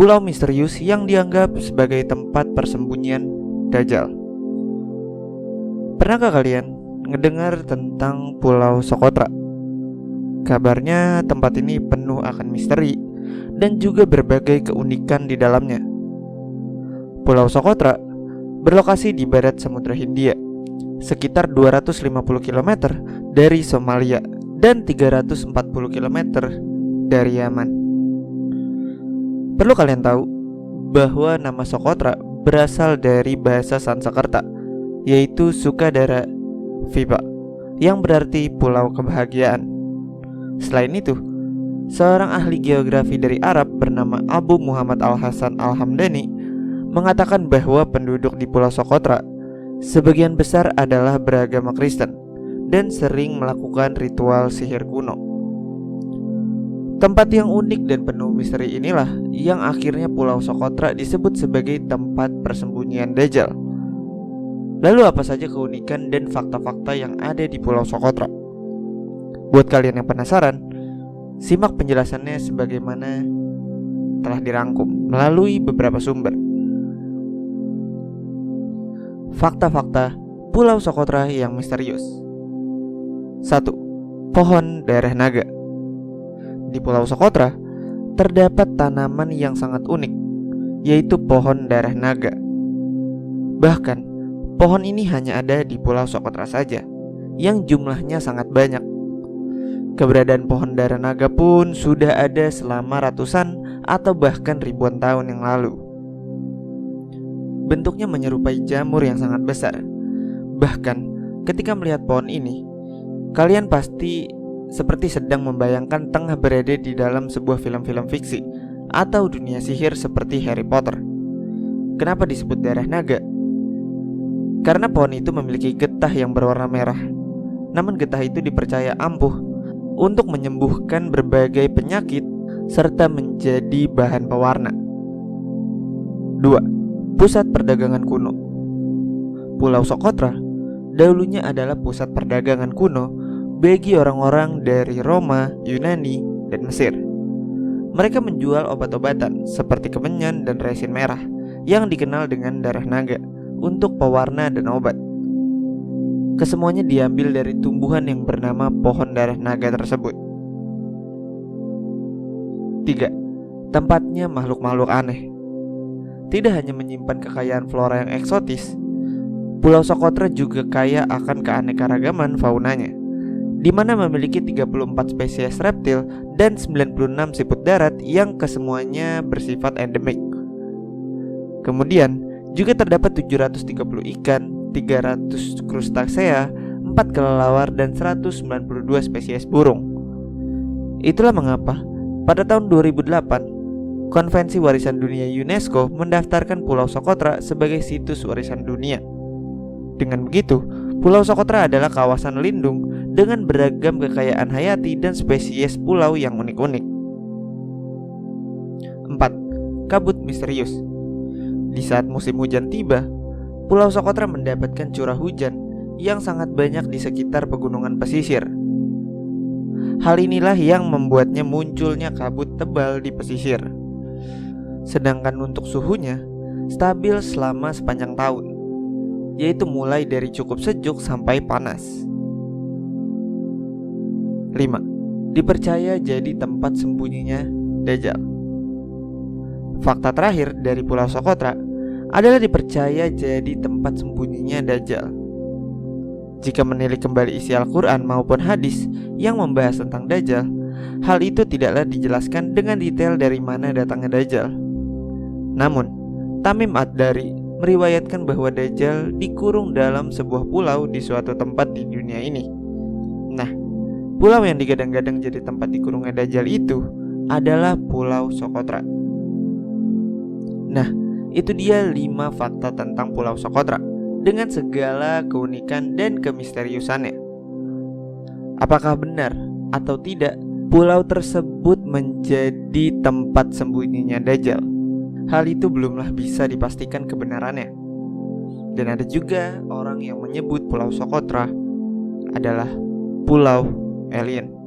pulau misterius yang dianggap sebagai tempat persembunyian Dajjal. Pernahkah kalian ngedengar tentang Pulau Sokotra? Kabarnya tempat ini penuh akan misteri dan juga berbagai keunikan di dalamnya. Pulau Sokotra berlokasi di barat Samudra Hindia, sekitar 250 km dari Somalia dan 340 km dari Yaman. Perlu kalian tahu bahwa nama Sokotra berasal dari bahasa Sanskerta, yaitu Sukadara Vipa, yang berarti pulau kebahagiaan. Selain itu, seorang ahli geografi dari Arab bernama Abu Muhammad Al-Hasan Al-Hamdani mengatakan bahwa penduduk di Pulau Sokotra sebagian besar adalah beragama Kristen dan sering melakukan ritual sihir kuno. Tempat yang unik dan penuh misteri inilah yang akhirnya Pulau Sokotra disebut sebagai tempat persembunyian Dajjal. Lalu apa saja keunikan dan fakta-fakta yang ada di Pulau Sokotra? Buat kalian yang penasaran, simak penjelasannya sebagaimana telah dirangkum melalui beberapa sumber. Fakta-fakta Pulau Sokotra yang misterius. 1. Pohon darah naga. Di Pulau Sokotra terdapat tanaman yang sangat unik, yaitu pohon darah naga. Bahkan, pohon ini hanya ada di Pulau Sokotra saja, yang jumlahnya sangat banyak. Keberadaan pohon darah naga pun sudah ada selama ratusan atau bahkan ribuan tahun yang lalu. Bentuknya menyerupai jamur yang sangat besar. Bahkan, ketika melihat pohon ini, kalian pasti seperti sedang membayangkan tengah berada di dalam sebuah film-film fiksi atau dunia sihir seperti Harry Potter. Kenapa disebut darah naga? Karena pohon itu memiliki getah yang berwarna merah. Namun getah itu dipercaya ampuh untuk menyembuhkan berbagai penyakit serta menjadi bahan pewarna. 2. Pusat perdagangan kuno. Pulau Sokotra dahulunya adalah pusat perdagangan kuno bagi orang-orang dari Roma, Yunani, dan Mesir. Mereka menjual obat-obatan seperti kemenyan dan resin merah yang dikenal dengan darah naga untuk pewarna dan obat. Kesemuanya diambil dari tumbuhan yang bernama pohon darah naga tersebut. 3. Tempatnya makhluk-makhluk aneh. Tidak hanya menyimpan kekayaan flora yang eksotis, Pulau Sokotra juga kaya akan keanekaragaman faunanya, di mana memiliki 34 spesies reptil dan 96 siput darat yang kesemuanya bersifat endemik. Kemudian juga terdapat 730 ikan, 300 krustasea, 4 kelelawar, dan 192 spesies burung. Itulah mengapa pada tahun 2008 Konvensi Warisan Dunia UNESCO mendaftarkan Pulau Sokotra sebagai situs warisan dunia. Dengan begitu, Pulau Sokotra adalah kawasan lindung dengan beragam kekayaan hayati dan spesies pulau yang unik-unik. 4. Kabut misterius. Di saat musim hujan tiba, Pulau Sokotra mendapatkan curah hujan yang sangat banyak di sekitar pegunungan pesisir. Hal inilah yang membuatnya munculnya kabut tebal di pesisir. Sedangkan untuk suhunya stabil selama sepanjang tahun, yaitu mulai dari cukup sejuk sampai panas. 5. Dipercaya jadi tempat sembunyinya Dajjal. Fakta terakhir dari Pulau Sokotra adalah dipercaya jadi tempat sembunyinya Dajjal. Jika menilik kembali isi Al-Quran maupun hadis yang membahas tentang Dajjal, hal itu tidaklah dijelaskan dengan detail dari mana datangnya Dajjal. Namun, Tamim Ad-Dari meriwayatkan bahwa Dajjal dikurung dalam sebuah pulau di suatu tempat di dunia ini. Nah, pulau yang digadang-gadang jadi tempat dikurungnya Dajjal itu adalah Pulau Sokotra. Nah, itu dia 5 fakta tentang Pulau Sokotra dengan segala keunikan dan kemisteriusannya. Apakah benar atau tidak pulau tersebut menjadi tempat sembunyinya Dajjal? Hal itu belumlah bisa dipastikan kebenarannya. Dan ada juga orang yang menyebut Pulau Sokotra adalah pulau alien.